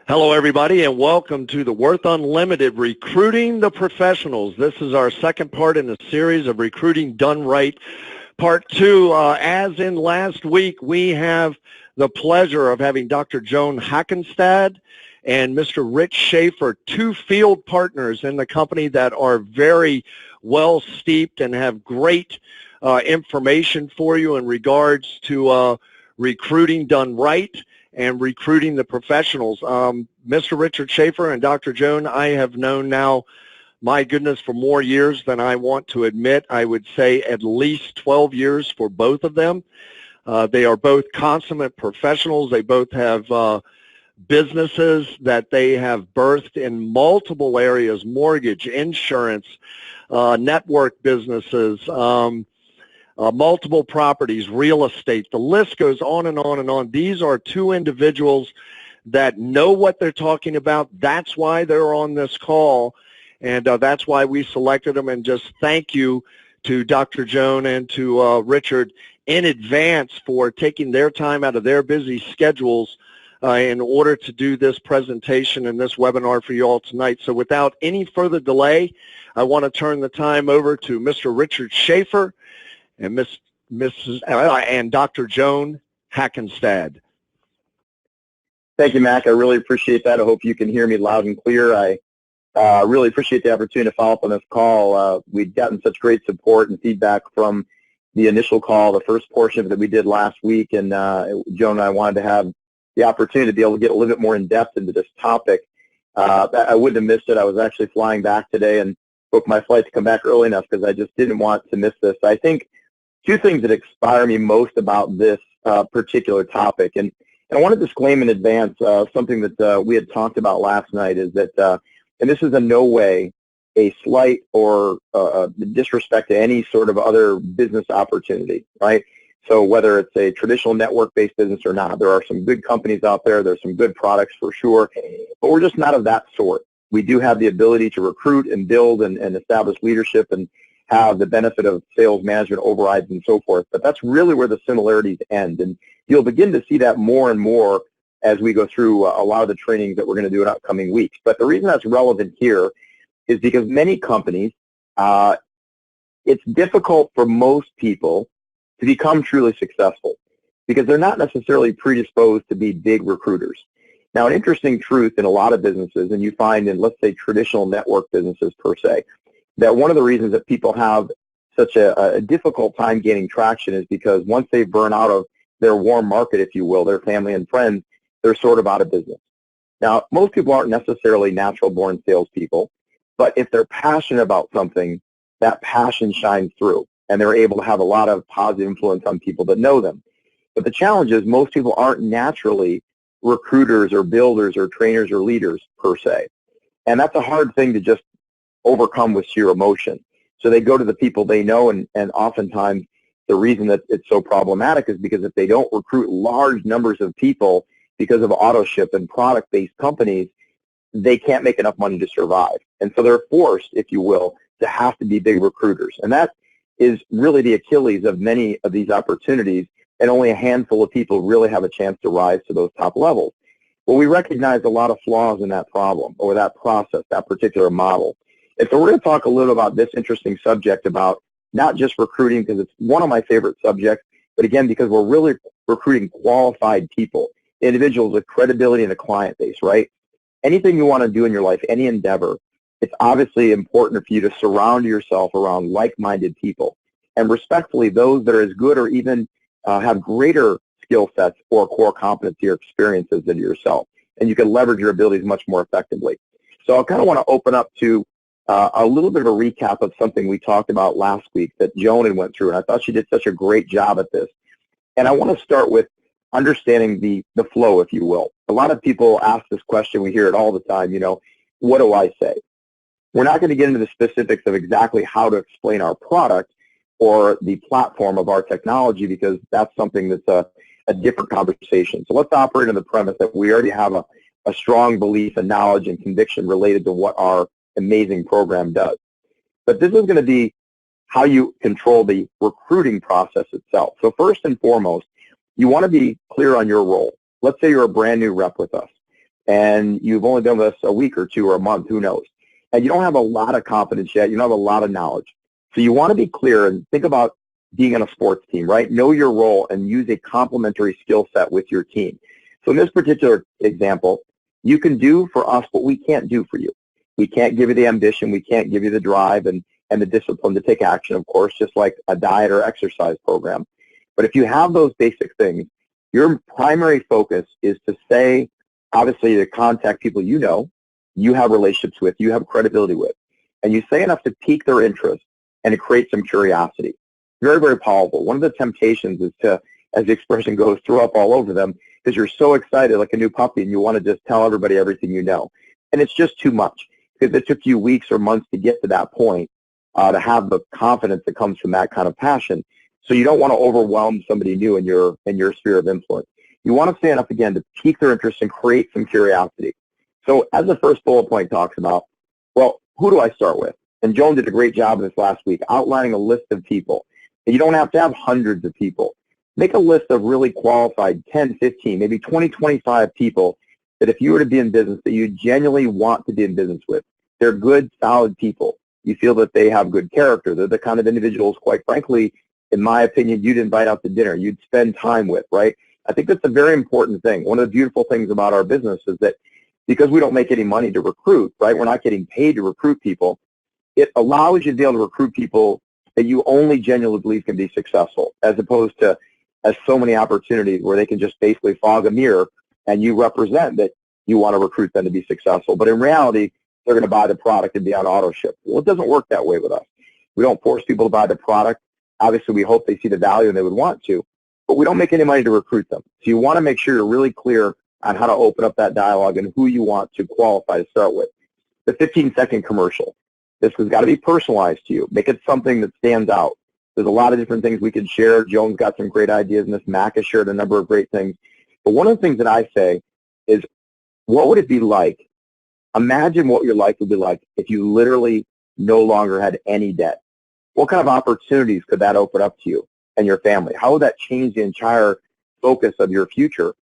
Hello, everybody, and welcome to the Worth Unlimited Recruiting the Professionals. This is our second part in a series of Recruiting Done Right. Part two, as in last week, we have the pleasure of having Dr. Joan Hackenstad and Mr. Rich Schaefer, two field partners in the company that are very well steeped and have great information for you in regards to recruiting done right and recruiting the professionals. Mr. Richard Schaefer and Dr. Joan, I have known now, my goodness, for more years than I want to admit. I would say at least 12 years for both of them. They are both consummate professionals. They both have businesses that they have birthed in multiple areas: mortgage, insurance, network businesses, multiple properties, real estate. The list goes on and on and on. These are two individuals that know what they're talking about. That's why they're on this call, and that's why we selected them. And just thank you to Dr. Joan and to Richard in advance for taking their time out of their busy schedules in order to do this presentation and this webinar for you all tonight. So without any further delay, I want to turn the time over to Mr. Richard Schaefer and and Dr. Joan Hackenstad. Thank you, Mac. I really appreciate that. I hope you can hear me loud and clear. I really appreciate the opportunity to follow up on this call. We've gotten such great support and feedback from the initial call, the first portion that we did last week, and Joan and I wanted to have the opportunity to be able to get a little bit more in depth into this topic. I wouldn't have missed it. I was actually flying back today and booked my flight to come back early enough because I just didn't want to miss this. I think two things that inspire me most about this particular topic, and I want to disclaim in advance something that we had talked about last night, is that, and this is in no way a slight or disrespect to any sort of other business opportunity, right? So whether it's a traditional network-based business or not, there are some good companies out there, there's some good products for sure, but we're just not of that sort. We do have the ability to recruit and build and establish leadership and have the benefit of sales management overrides and so forth, but that's really where the similarities end. And you'll begin to see that more and more as we go through a lot of the trainings that we're going to do in upcoming weeks. But the reason that's relevant here is because many companies, it's difficult for most people to become truly successful because they're not necessarily predisposed to be big recruiters. Now, an interesting truth in a lot of businesses, and you find in, let's say, traditional network businesses per se, that one of the reasons that people have such a difficult time gaining traction is because once they burn out of their warm market, if you will, their family and friends, they're sort of out of business. Now, most people aren't necessarily natural-born salespeople, but if they're passionate about something, that passion shines through, and they're able to have a lot of positive influence on people that know them. But the challenge is most people aren't naturally recruiters or builders or trainers or leaders per se, and that's a hard thing to just overcome with sheer emotion. So they go to the people they know, and oftentimes the reason that it's so problematic is because if they don't recruit large numbers of people because of auto ship and product-based companies, they can't make enough money to survive. And so they're forced, if you will, to have to be big recruiters. And that is really the Achilles of many of these opportunities, and only a handful of people really have a chance to rise to those top levels. Well, we recognize a lot of flaws in that problem or that process, that particular model. And so we're going to talk a little about this interesting subject about not just recruiting, because it's one of my favorite subjects, but again, because we're really recruiting qualified people, individuals with credibility in the client base, right? Anything you want to do in your life, any endeavor, it's obviously important for you to surround yourself around like-minded people. And respectfully, those that are as good or even have greater skill sets or core competency or experiences than yourself. And you can leverage your abilities much more effectively. So I kind of want to open up to a little bit of a recap of something we talked about last week that Joan had went through, and I thought she did such a great job at this. And I want to start with understanding the flow, if you will. A lot of people ask this question, we hear it all the time, you know, what do I say? We're not going to get into the specifics of exactly how to explain our product or the platform of our technology because that's something that's a different conversation. So let's operate on the premise that we already have a strong belief and knowledge and conviction related to what our amazing program does. But this is going to be how you control the recruiting process itself. So first and foremost, you want to be clear on your role. Let's say you're a brand new rep with us. and you've only been with us a week or two or a month, who knows, and you don't have a lot of confidence yet, you don't have a lot of knowledge. So you want to be clear and think about being on a sports team, right? Know your role and use a complementary skill set with your team. So in this particular example, you can do for us what we can't do for you. We can't give you the ambition, we can't give you the drive and the discipline to take action, of course, just like a diet or exercise program. But if you have those basic things, your primary focus is to say, obviously, to contact people you know, you have relationships with, you have credibility with, and you say enough to pique their interest and to create some curiosity. Very, very powerful. One of the temptations is to, as the expression goes, throw up all over them because you're so excited like a new puppy and you want to just tell everybody everything you know. And it's just too much because it took you weeks or months to get to that point, to have the confidence that comes from that kind of passion. So you don't want to overwhelm somebody new in your sphere of influence. You want to stand up again to pique their interest and create some curiosity. So as the first bullet point talks about, well, who do I start with? And Joan did a great job this last week outlining a list of people. And you don't have to have hundreds of people. Make a list of really qualified 10, 15, maybe 20, 25 people that if you were to be in business that you genuinely want to be in business with. They're good, solid people. You feel that they have good character. They're the kind of individuals, quite frankly, in my opinion, you'd invite out to dinner. You'd spend time with, right? I think that's a very important thing. One of the beautiful things about our business is that because we don't make any money to recruit, right? We're not getting paid to recruit people. It allows you to be able to recruit people that you only genuinely believe can be successful, as opposed to as so many opportunities where they can just basically fog a mirror and you represent that you want to recruit them to be successful. But in reality, they're going to buy the product and be on auto ship. Well, it doesn't work that way with us. We don't force people to buy the product. Obviously, we hope they see the value and they would want to, but we don't make any money to recruit them. So you want to make sure you're really clear on how to open up that dialogue and who you want to qualify to start with. The 15-second commercial. This has got to be personalized to you. Make it something that stands out. There's a lot of different things we could share. Joan's got some great ideas in this. Mac has shared a number of great things. But one of the things that I say is, what would it be like? Imagine what your life would be like if you literally no longer had any debt. What kind of opportunities could that open up to you and your family? How would that change the entire focus of your future?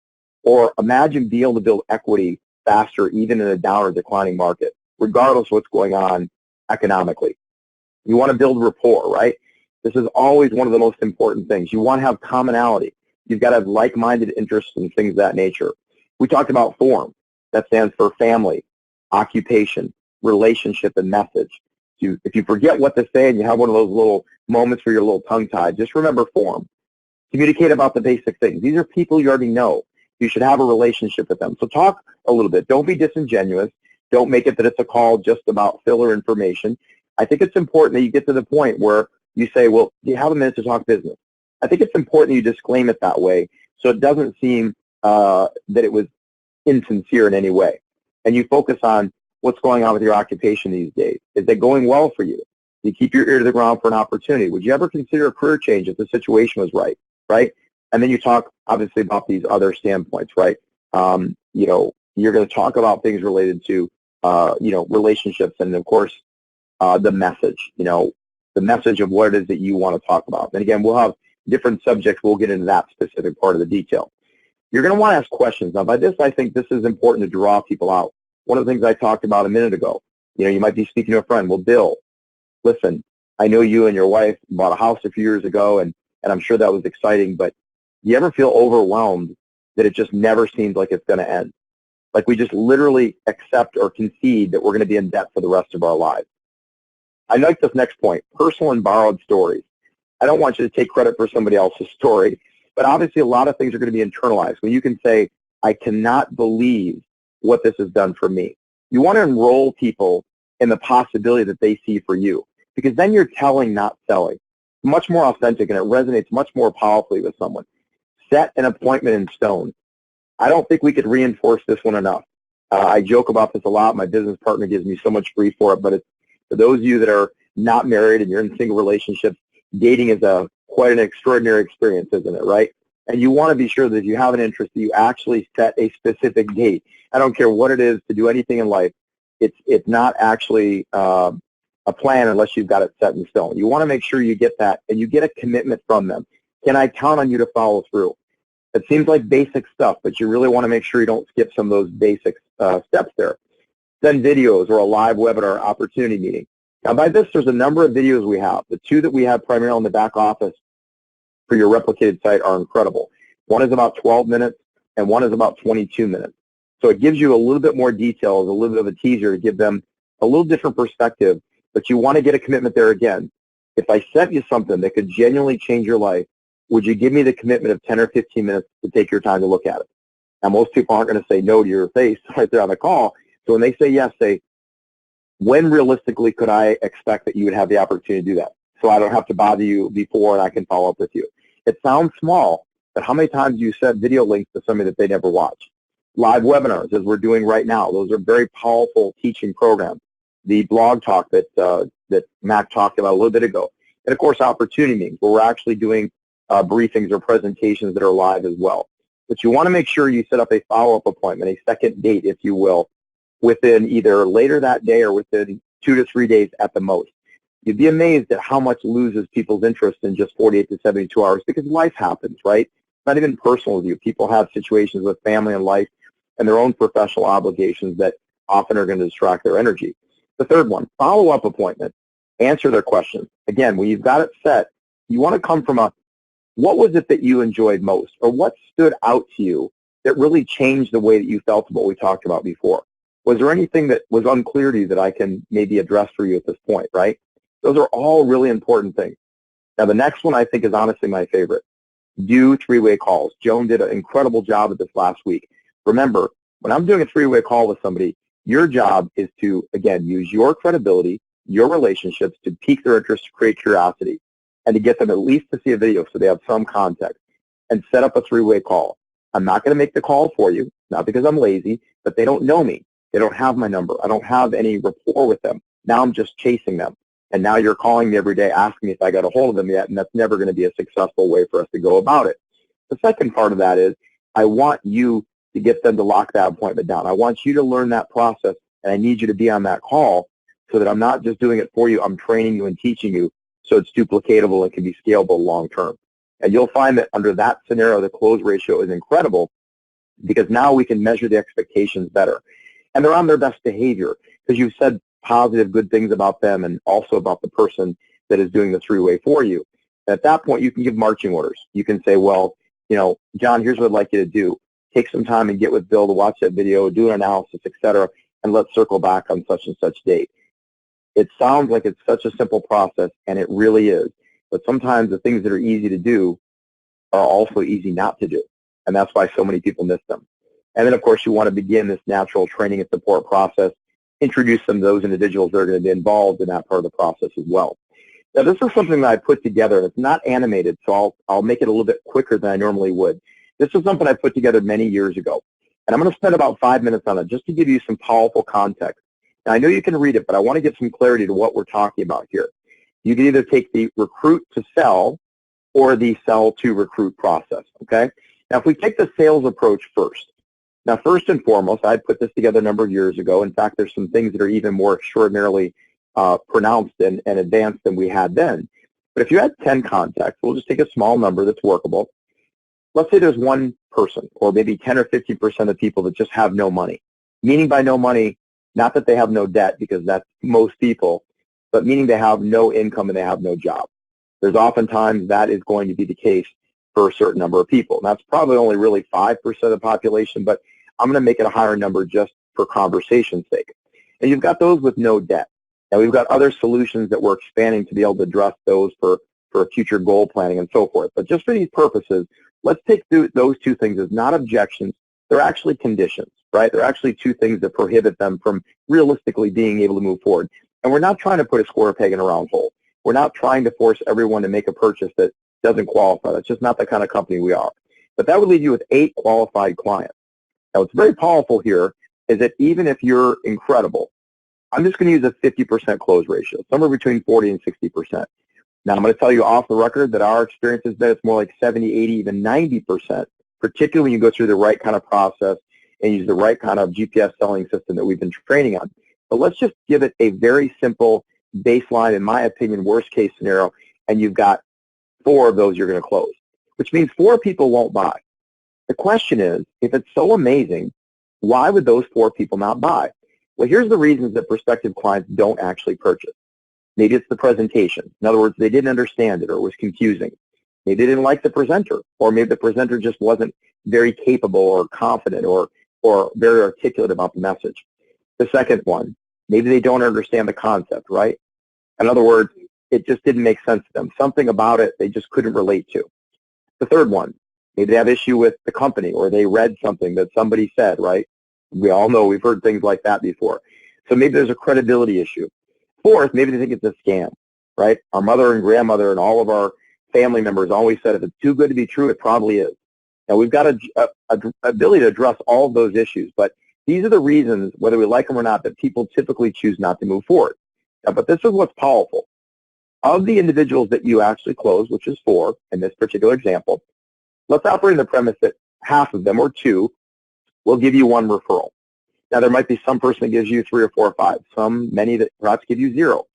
Or imagine being able to build equity faster even in a down or declining market, regardless of what's going on economically. You want to build rapport, right? This is always one of the most important things. You want to have commonality. You've got to have like-minded interests and things of that nature. We talked about FORM. That stands for family, occupation, relationship, and message. If you forget what to say and you have one of those little moments where you're a little tongue-tied, just remember FORM. Communicate about the basic things. These are people you already know. You should have a relationship with them. So talk a little bit. Don't be disingenuous. Don't make it that it's a call just about filler information. I think it's important that you get to the point where you say, well, do you have a minute to talk business? I think it's important that you disclaim it that way so it doesn't seem that it was insincere in any way. And you focus on what's going on with your occupation these days. Is it going well for you? Do you keep your ear to the ground for an opportunity? Would you ever consider a career change if the situation was right? And then you talk, obviously, about these other standpoints, right? You're going to talk about things related to, relationships and, of course, the message, the message of what it is that you want to talk about. And again, we'll have different subjects. We'll get into that specific part of the detail. You're going to want to ask questions. Now, by this, I think this is important to draw people out. One of the things I talked about a minute ago, you might be speaking to a friend. Well, Bill, listen, I know you and your wife bought a house a few years ago, and I'm sure that was exciting, but do you ever feel overwhelmed that it just never seems like it's going to end? Like we just literally accept or concede that we're going to be in debt for the rest of our lives. I like this next point, personal and borrowed stories. I don't want you to take credit for somebody else's story, but obviously a lot of things are going to be internalized. When you can say, I cannot believe what this has done for me. You want to enroll people in the possibility that they see for you, because then you're telling, not selling. Much more authentic, and it resonates much more powerfully with someone. Set an appointment in stone. I don't think we could reinforce this one enough. I joke about this a lot. My business partner gives me so much grief for it, but it's for those of you that are not married and you're in single relationships, dating is quite an extraordinary experience, isn't it, right? And you want to be sure that if you have an interest, that you actually set a specific date. I don't care what it is to do anything in life. It's not actually a plan unless you've got it set in stone. You want to make sure you get that, and you get a commitment from them. Can I count on you to follow through? It seems like basic stuff, but you really want to make sure you don't skip some of those basic steps there. Send videos or a live webinar opportunity meeting. Now, by this, there's a number of videos we have. The two that we have primarily in the back office for your replicated site are incredible. One is about 12 minutes, and one is about 22 minutes. So it gives you a little bit more details, a little bit of a teaser to give them a little different perspective, but you want to get a commitment there again. If I sent you something that could genuinely change your life, would you give me the commitment of 10 or 15 minutes to take your time to look at it? Now, most people aren't going to say no to your face right there on the call. So when they say yes, say, when realistically could I expect that you would have the opportunity to do that? So I don't have to bother you before and I can follow up with you. It sounds small, but how many times do you send video links to somebody that they never watch? Live webinars, as we're doing right now, those are very powerful teaching programs. The blog talk that Mac talked about a little bit ago. And of course, opportunity meetings, where we're actually doing briefings or presentations that are live as well. But you want to make sure you set up a follow-up appointment, a second date, if you will, within either later that day or within 2 to 3 days at the most. You'd be amazed at how much loses people's interest in just 48 to 72 hours because life happens, right? It's not even personal with you. People have situations with family and life and their own professional obligations that often are going to distract their energy. The third one, follow-up appointment. Answer their questions. Again, when you've got it set, you want to come from a, what was it that you enjoyed most, or what stood out to you that really changed the way that you felt about what we talked about before? Was there anything that was unclear to you that I can maybe address for you at this point, right? Those are all really important things. Now, the next one I think is honestly my favorite. Do three-way calls. Joan did an incredible job at this last week. Remember, when I'm doing a three-way call with somebody, your job is to, again, use your credibility, your relationships to pique their interest, to create curiosity, and to get them at least to see a video so they have some context, and set up a three-way call. I'm not going to make the call for you, not because I'm lazy, but they don't know me. They don't have my number. I don't have any rapport with them. Now I'm just chasing them. And now you're calling me every day asking me if I got a hold of them yet, and that's never going to be a successful way for us to go about it. The second part of that is I want you to get them to lock that appointment down. I want you to learn that process, and I need you to be on that call so that I'm not just doing it for you. I'm training you and teaching you so it's duplicatable and can be scalable long term. And you'll find that under that scenario, the close ratio is incredible because now we can measure the expectations better. And they're on their best behavior because you've said positive, good things about them and also about the person that is doing the three-way for you. And at that point, you can give marching orders. You can say, well, you know, John, here's what I'd like you to do. Take some time and get with Bill to watch that video, do an analysis, etc., and let's circle back on such and such date. It sounds like it's such a simple process, and it really is. But sometimes the things that are easy to do are also easy not to do, and that's why so many people miss them. And then, of course, you want to begin this natural training and support process, introduce them to those individuals that are going to be involved in that part of the process as well. Now, this is something that I put together, and it's not animated, so I'll make it a little bit quicker than I normally would. This is something I put together many years ago, and I'm going to spend about 5 minutes on it just to give you some powerful context. Now, I know you can read it, but I want to get some clarity to what we're talking about here. You can either take the recruit to sell or the sell to recruit process, okay? Now, if we take the sales approach first, now, first and foremost, I put this together a number of years ago. In fact, there's some things that are even more extraordinarily pronounced and advanced than we had then. But if you had 10 contacts, we'll just take a small number that's workable. Let's say there's one person, or maybe 10 or 50% of people that just have no money. Meaning by no money, not that they have no debt, because that's most people, but meaning they have no income and they have no job. There's oftentimes that is going to be the case for a certain number of people. And that's probably only really 5% of the population, but I'm going to make it a higher number just for conversation's sake. And you've got those with no debt. Now, we've got other solutions that we're expanding to be able to address those for future goal planning and so forth. But just for these purposes, let's take those two things as not objections. They're actually conditions, right? They're actually two things that prohibit them from realistically being able to move forward. And we're not trying to put a square peg in a round hole. We're not trying to force everyone to make a purchase that doesn't qualify. That's just not the kind of company we are. But that would leave you with 8 qualified clients. Now, what's very powerful here is that even if you're incredible, I'm just going to use a 50% close ratio, somewhere between 40 and 60%. Now, I'm going to tell you off the record that our experience has been it's more like 70, 80, even 90%, particularly when you go through the right kind of process and use the right kind of GPS selling system that we've been training on. But let's just give it a very simple baseline, in my opinion, worst case scenario, and you've got 4 of those you're going to close, which means 4 people won't buy. The question is, if it's so amazing, why would those 4 people not buy? Well, here's the reasons that prospective clients don't actually purchase. Maybe it's the presentation. In other words, they didn't understand it or it was confusing. Maybe they didn't like the presenter, or maybe the presenter just wasn't very capable or confident or very articulate about the message. The second one, maybe they don't understand the concept, right? In other words, it just didn't make sense to them. Something about it they just couldn't relate to. The third one, maybe they have issue with the company or they read something that somebody said, right? We all know, we've heard things like that before. So maybe there's a credibility issue. Fourth, maybe they think it's a scam, right? Our mother and grandmother and all of our family members always said if it's too good to be true, it probably is. Now, we've got a ability to address all of those issues, but these are the reasons, whether we like them or not, that people typically choose not to move forward. Now, but this is what's powerful. Of the individuals that you actually close, which is 4 in this particular example, let's operate on the premise that half of them, or 2, will give you 1 referral. Now, there might be some person that gives you 3 or 4 or 5, many that perhaps give you 0.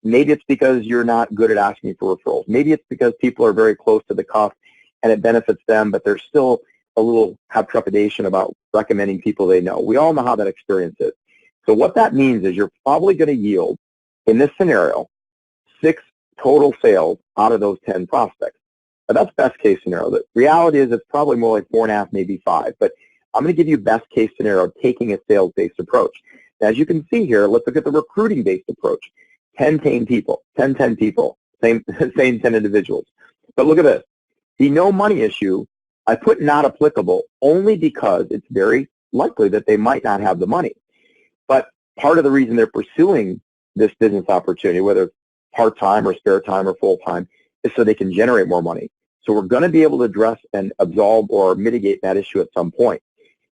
Maybe it's because you're not good at asking for referrals. Maybe it's because people are very close to the cuff and it benefits them, but they're still have trepidation about recommending people they know. We all know how that experience is. So what that means is you're probably going to yield, in this scenario, 6 total sales out of those 10 prospects. Now, that's best case scenario. The reality is it's probably more like 4.5, maybe 5. But I'm going to give you best case scenario taking a sales-based approach. Now, as you can see here, let's look at the recruiting-based approach. 10 people, 10 people, same 10 individuals. But look at this. The no money issue, I put not applicable only because it's very likely that they might not have the money. But part of the reason they're pursuing this business opportunity, whether it's part-time or spare time or full-time, is so they can generate more money. So we're going to be able to address and absolve or mitigate that issue at some point.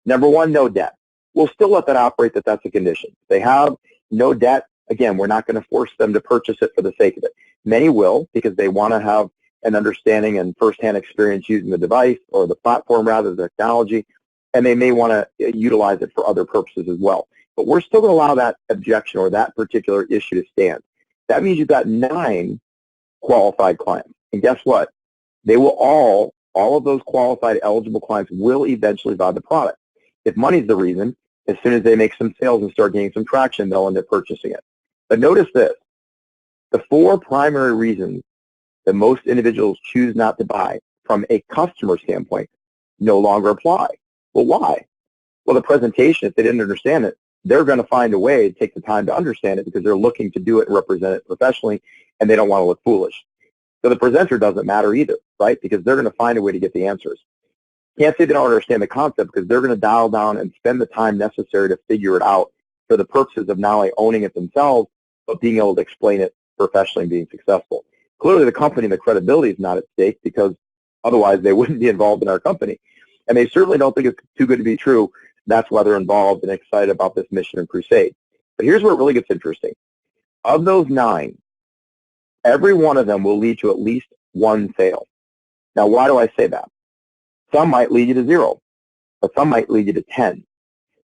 Number 1, no debt. We'll still let that operate that that's a condition. If they have no debt, again, we're not going to force them to purchase it for the sake of it. Many will because they want to have an understanding and firsthand experience using the device or the platform rather than technology, and they may want to utilize it for other purposes as well. But we're still going to allow that objection or that particular issue to stand. That means you've got 9 qualified clients. And guess what? They will all of those qualified eligible clients will eventually buy the product. If money's the reason, as soon as they make some sales and start getting some traction, they'll end up purchasing it. But notice this. The 4 primary reasons that most individuals choose not to buy from a customer standpoint no longer apply. Well, why? Well, the presentation, if they didn't understand it, they're going to find a way to take the time to understand it because they're looking to do it and represent it professionally, and they don't want to look foolish. So the presenter doesn't matter either, right? Because they're going to find a way to get the answers. Can't say they don't understand the concept because they're going to dial down and spend the time necessary to figure it out for the purposes of not only owning it themselves, but being able to explain it professionally and being successful. Clearly, the company and the credibility is not at stake because otherwise they wouldn't be involved in our company. And they certainly don't think it's too good to be true. That's why they're involved and excited about this mission and crusade. But here's where it really gets interesting. Of those 9, every one of them will lead to at least 1 sale. Now, why do I say that? Some might lead you to 0, but some might lead you to 10.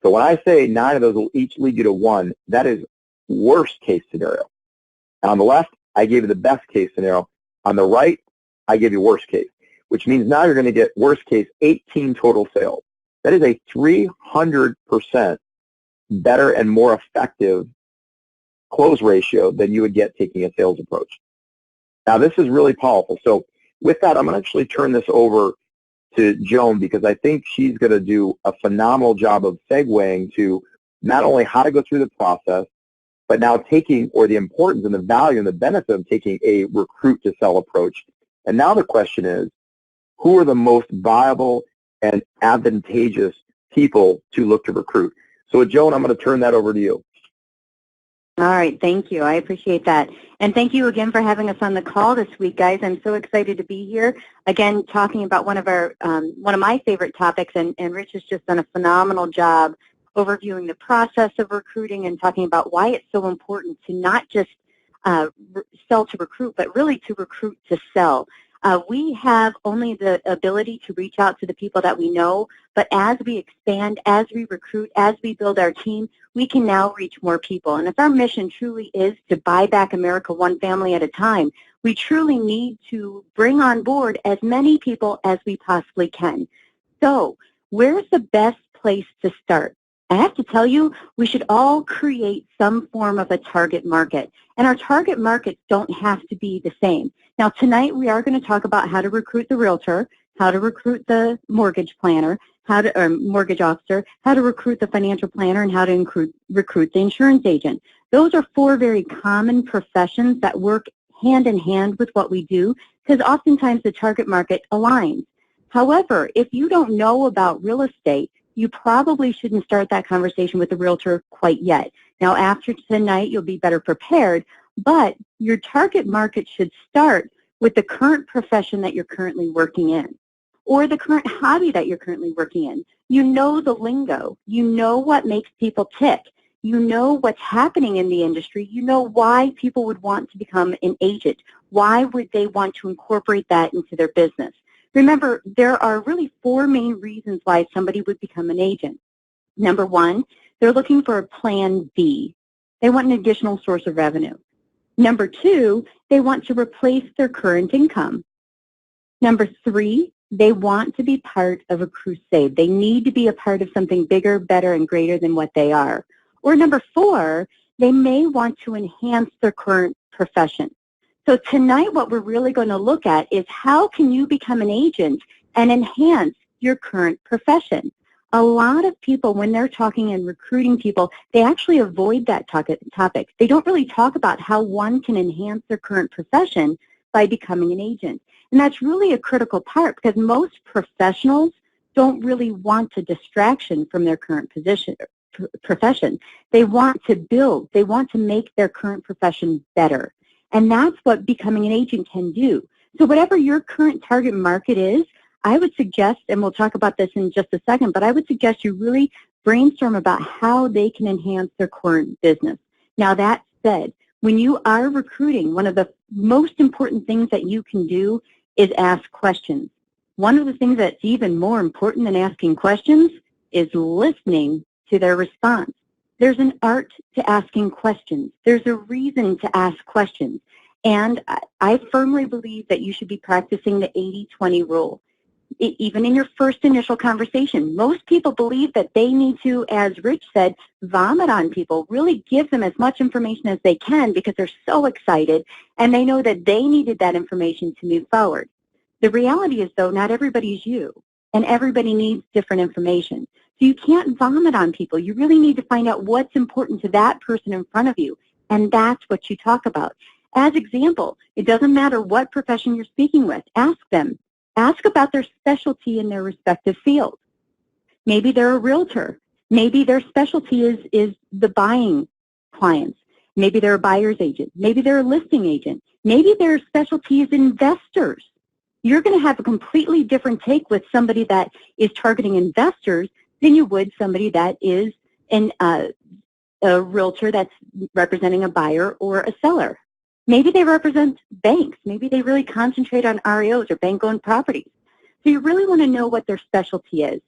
So when I say 9 of those will each lead you to 1, that is worst case scenario. Now, on the left, I gave you the best case scenario. On the right, I gave you worst case, which means now you're going to get worst case 18 total sales. That is a 300% better and more effective close ratio than you would get taking a sales approach. Now, this is really powerful. So with that, I'm going to actually turn this over to Joan because I think she's going to do a phenomenal job of segueing to not only how to go through the process, but now taking, or the importance and the value and the benefit of taking a recruit to sell approach. And now the question is, who are the most viable and advantageous people to look to recruit? So Joan, I'm going to turn that over to you. All right, thank you. I appreciate that. And thank you again for having us on the call this week, guys. I'm so excited to be here. Again, talking about one of my favorite topics, and Rich has just done a phenomenal job overviewing the process of recruiting and talking about why it's so important to not just sell to recruit, but really to recruit to sell. We have only the ability to reach out to the people that we know, but as we expand, as we recruit, as we build our team, we can now reach more people. And if our mission truly is to buy back America one family at a time, we truly need to bring on board as many people as we possibly can. So where's the best place to start? I have to tell you, we should all create some form of a target market. And our target markets don't have to be the same. Now, tonight we are going to talk about how to recruit the realtor, how to recruit the mortgage planner, mortgage officer, how to recruit the financial planner, and how to recruit the insurance agent. Those are 4 very common professions that work hand in hand with what we do, because oftentimes the target market aligns. However, if you don't know about real estate, you probably shouldn't start that conversation with the realtor quite yet. Now, after tonight, you'll be better prepared, but your target market should start with the current profession that you're currently working in, or the current hobby that you're currently working in. You know the lingo. You know what makes people tick. You know what's happening in the industry. You know why people would want to become an agent. Why would they want to incorporate that into their business? Remember, there are really 4 main reasons why somebody would become an agent. Number 1, they're looking for a plan B. They want an additional source of revenue. Number 2, they want to replace their current income. Number 3, they want to be part of a crusade. They need to be a part of something bigger, better, and greater than what they are. Or number 4, they may want to enhance their current profession. So tonight what we're really going to look at is how can you become an agent and enhance your current profession. A lot of people, when they're talking and recruiting people, they actually avoid that topic. They don't really talk about how one can enhance their current profession by becoming an agent. And that's really a critical part, because most professionals don't really want a distraction from their current profession. They want to build. They want to make their current profession better. And that's what becoming an agent can do. So whatever your current target market is, I would suggest, and we'll talk about this in just a second, but I would suggest you really brainstorm about how they can enhance their current business. Now, that said, when you are recruiting, one of the most important things that you can do is ask questions. One of the things that's even more important than asking questions is listening to their response. There's an art to asking questions. There's a reason to ask questions. And I firmly believe that you should be practicing the 80-20 rule. Even in your first initial conversation, most people believe that they need to, as Rich said, vomit on people, really give them as much information as they can because they're so excited and they know that they needed that information to move forward. The reality is, though, not everybody's you, and everybody needs different information. So you can't vomit on people. You really need to find out what's important to that person in front of you, and that's what you talk about. As example, it doesn't matter what profession you're speaking with. Ask them. Ask about their specialty in their respective field. Maybe they're a realtor. Maybe their specialty is the buying clients. Maybe they're a buyer's agent. Maybe they're a listing agent. Maybe their specialty is investors. You're going to have a completely different take with somebody that is targeting investors than you would somebody that is a realtor that's representing a buyer or a seller. Maybe they represent banks. Maybe they really concentrate on REOs or bank-owned properties. So you really want to know what their specialty is.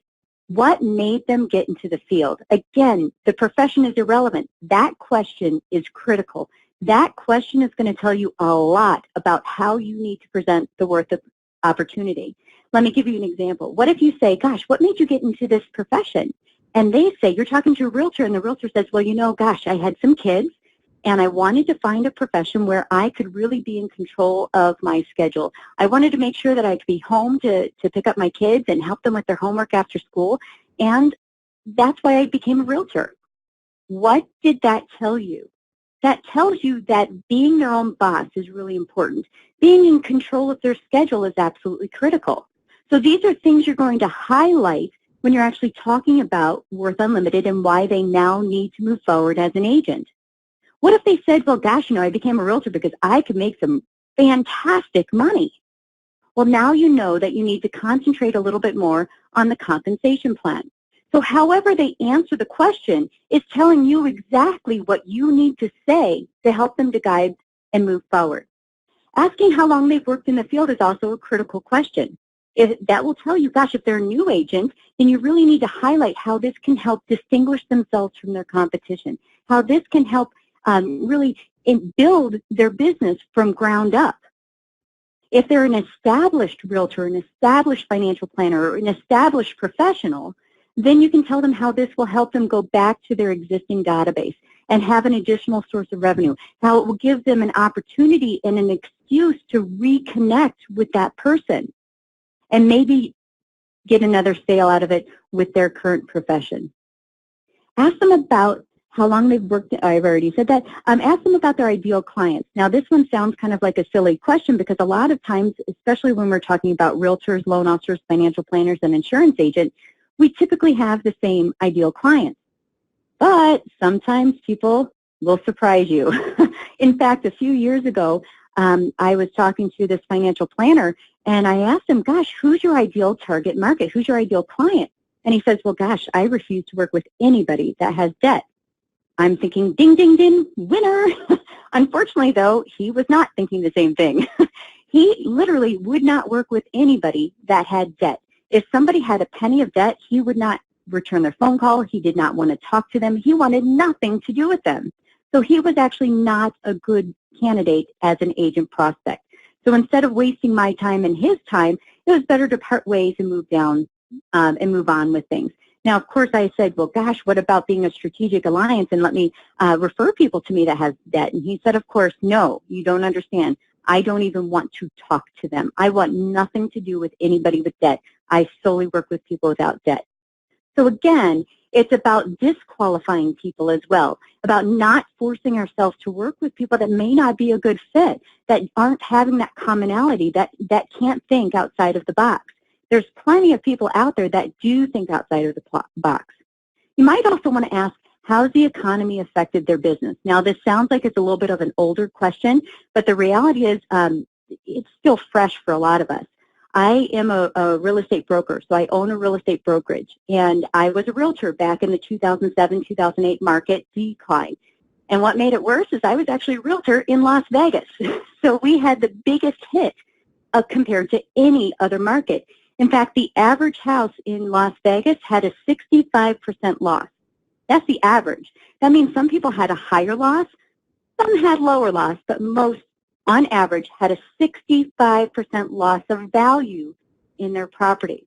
What made them get into the field? Again, the profession is irrelevant. That question is critical. That question is going to tell you a lot about how you need to present the worth of opportunity. Let me give you an example. What if you say, gosh, what made you get into this profession? And they say, you're talking to a realtor, and the realtor says, well, you know, gosh, I had some kids, and I wanted to find a profession where I could really be in control of my schedule. I wanted to make sure that I could be home to pick up my kids and help them with their homework after school, and that's why I became a realtor. What did that tell you? That tells you that being their own boss is really important. Being in control of their schedule is absolutely critical. So these are things you're going to highlight when you're actually talking about Worth Unlimited and why they now need to move forward as an agent. What if they said, well, gosh, you know, I became a realtor because I could make some fantastic money? Well, now you know that you need to concentrate a little bit more on the compensation plan. So however they answer the question is telling you exactly what you need to say to help them to guide and move forward. Asking how long they've worked in the field is also a critical question. That will tell you, gosh, if they're a new agent, then you really need to highlight how this can help distinguish themselves from their competition, how this can help really build their business from ground up. If they're an established realtor, an established financial planner, or an established professional, then you can tell them how this will help them go back to their existing database and have an additional source of revenue, how it will give them an opportunity and an excuse to reconnect with that person and maybe get another sale out of it with their current profession. Ask them about how long they've worked. I've already said that. Ask them about their ideal clients. Now, this one sounds kind of like a silly question because a lot of times, especially when we're talking about realtors, loan officers, financial planners, and insurance agents, we typically have the same ideal clients. But sometimes people will surprise you. In fact, a few years ago, I was talking to this financial planner, and I asked him, gosh, who's your ideal target market? Who's your ideal client? And he says, well, gosh, I refuse to work with anybody that has debt. I'm thinking, ding, ding, ding, winner. Unfortunately, though, he was not thinking the same thing. He literally would not work with anybody that had debt. If somebody had a penny of debt, he would not return their phone call. He did not want to talk to them. He wanted nothing to do with them. So he was actually not a good candidate as an agent prospect. So instead of wasting my time and his time, it was better to part ways and move down and move on with things. Now, of course, I said, well, gosh, what about being a strategic alliance and let me refer people to me that has debt? And he said, of course, no, you don't understand. I don't even want to talk to them. I want nothing to do with anybody with debt. I solely work with people without debt. So again, it's about disqualifying people as well, about not forcing ourselves to work with people that may not be a good fit, that aren't having that commonality, that can't think outside of the box. There's plenty of people out there that do think outside of the box. You might also want to ask, how's the economy affected their business? Now, this sounds like it's a little bit of an older question, but the reality is it's still fresh for a lot of us. I am a real estate broker, so I own a real estate brokerage, and I was a realtor back in the 2007-2008 market decline. And what made it worse is I was actually a realtor in Las Vegas. So we had the biggest hit compared to any other market. In fact, the average house in Las Vegas had a 65% loss. That's the average. That means some people had a higher loss, some had lower loss, but most, on average, had a 65% loss of value in their property.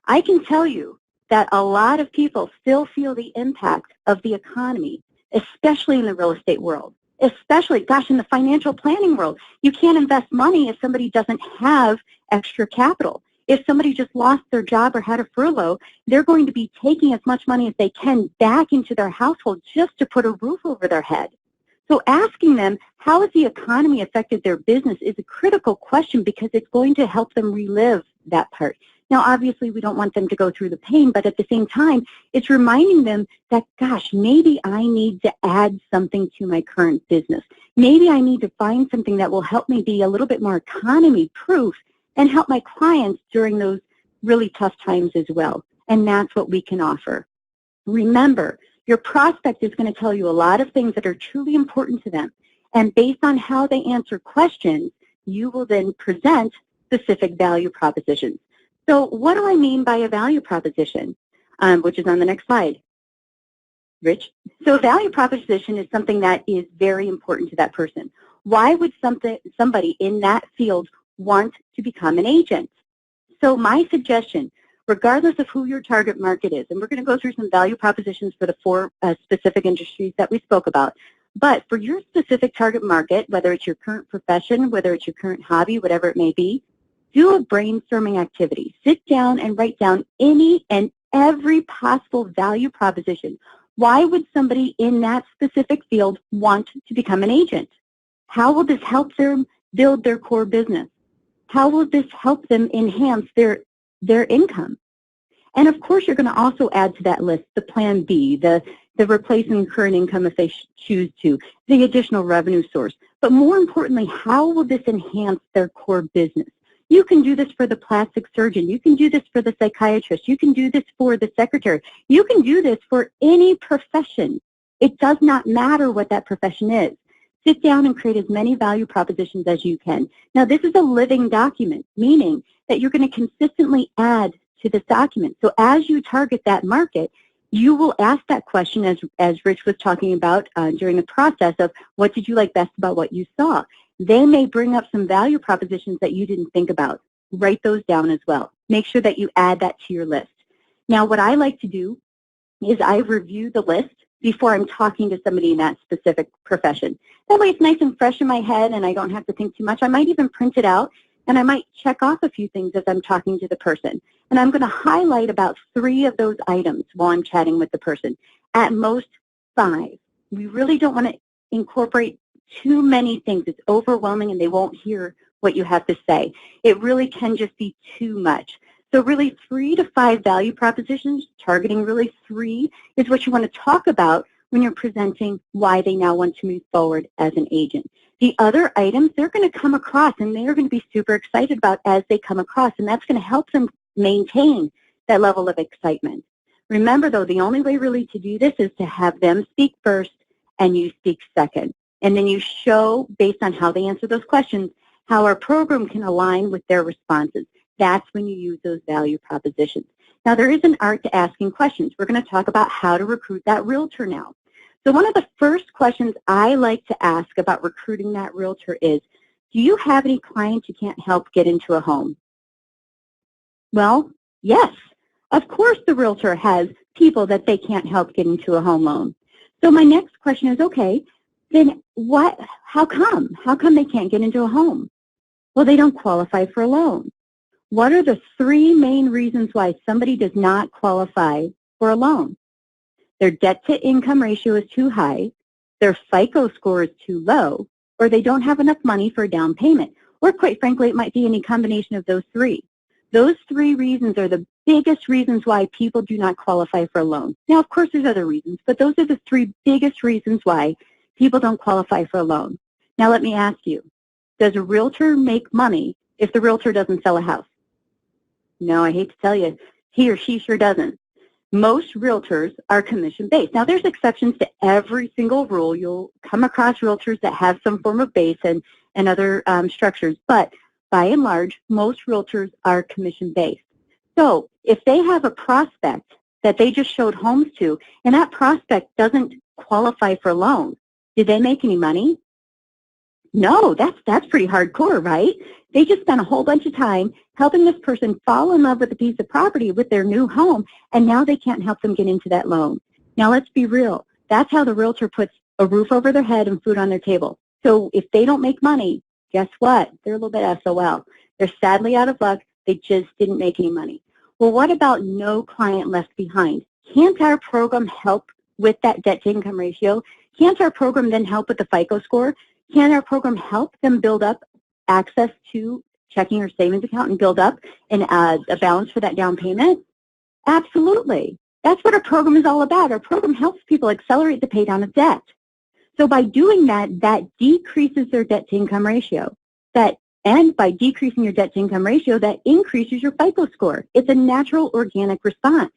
I can tell you that a lot of people still feel the impact of the economy, especially in the real estate world, especially, gosh, in the financial planning world. You can't invest money if somebody doesn't have extra capital. If somebody just lost their job or had a furlough, they're going to be taking as much money as they can back into their household just to put a roof over their head. So asking them, how has the economy affected their business is a critical question because it's going to help them relive that part. Now, obviously, we don't want them to go through the pain, but at the same time, it's reminding them that, gosh, maybe I need to add something to my current business. Maybe I need to find something that will help me be a little bit more economy-proof and help my clients during those really tough times as well. And that's what we can offer. Remember, your prospect is going to tell you a lot of things that are truly important to them. And based on how they answer questions, you will then present specific value propositions. So what do I mean by a value proposition, which is on the next slide? Rich? So a value proposition is something that is very important to that person. Why would somebody in that field want to become an agent? So my suggestion, regardless of who your target market is, and we're going to go through some value propositions for the four specific industries that we spoke about, but for your specific target market, whether it's your current profession, whether it's your current hobby, whatever it may be, do a brainstorming activity. Sit down and write down any and every possible value proposition. Why would somebody in that specific field want to become an agent? How will this help them build their core business? How will this help them enhance their income? And of course, you're going to also add to that list the plan B, the replacing current income if they choose to, the additional revenue source. But more importantly, how will this enhance their core business? You can do this for the plastic surgeon. You can do this for the psychiatrist. You can do this for the secretary. You can do this for any profession. It does not matter what that profession is. Sit down and create as many value propositions as you can. Now, this is a living document, meaning that you're going to consistently add to this document. So as you target that market, you will ask that question, as Rich was talking about during the process of what did you like best about what you saw. they may bring up some value propositions that you didn't think about. Write those down as well. Make sure that you add that to your list. Now, what I like to do is I review the list before I'm talking to somebody in that specific profession. That way it's nice and fresh in my head and I don't have to think too much. I might even print it out and I might check off a few things as I'm talking to the person. And I'm going to highlight about 3 of those items while I'm chatting with the person. At most 5. We really don't want to incorporate too many things. It's overwhelming and they won't hear what you have to say. It really can just be too much. So really 3 to 5 value propositions, targeting really 3, is what you want to talk about when you're presenting why they now want to move forward as an agent. The other items they're going to come across and they're going to be super excited about as they come across, and that's going to help them maintain that level of excitement. Remember though, the only way really to do this is to have them speak first and you speak second. And then you show, based on how they answer those questions, how our program can align with their responses. That's when you use those value propositions. Now, there is an art to asking questions. We're going to talk about how to recruit that realtor now. So one of the first questions I like to ask about recruiting that realtor is, do you have any clients you can't help get into a home? Well, yes. Of course the realtor has people that they can't help get into a home loan. So my next question is, okay, then how come? How come they can't get into a home? Well, they don't qualify for a loan. What are the 3 main reasons why somebody does not qualify for a loan? Their debt-to-income ratio is too high, their FICO score is too low, or they don't have enough money for a down payment. Or quite frankly, it might be any combination of those 3. Those 3 reasons are the biggest reasons why people do not qualify for a loan. Now, of course, there's other reasons, but those are the 3 biggest reasons why people don't qualify for a loan. Now, let me ask you, does a realtor make money if the realtor doesn't sell a house? No, I hate to tell you, he or she sure doesn't. Most realtors are commission-based. Now, there's exceptions to every single rule. You'll come across realtors that have some form of base and other structures, but by and large, most realtors are commission-based. So if they have a prospect that they just showed homes to, and that prospect doesn't qualify for a loan, did they make any money? No, that's pretty hardcore, right? They just spent a whole bunch of time helping this person fall in love with a piece of property with their new home, and now they can't help them get into that loan. Now, let's be real. That's how the realtor puts a roof over their head and food on their table. So if they don't make money, guess what? They're a little bit SOL. They're sadly out of luck. They just didn't make any money. Well, what about no client left behind? Can't our program help with that debt-to-income ratio? Can't our program then help with the FICO score? Can our program help them build up access to checking or savings account and build up a balance for that down payment? Absolutely. That's what our program is all about. Our program helps people accelerate the pay down of debt. So by doing that, that decreases their debt-to-income ratio. And by decreasing your debt-to-income ratio, that increases your FICO score. It's a natural, organic response.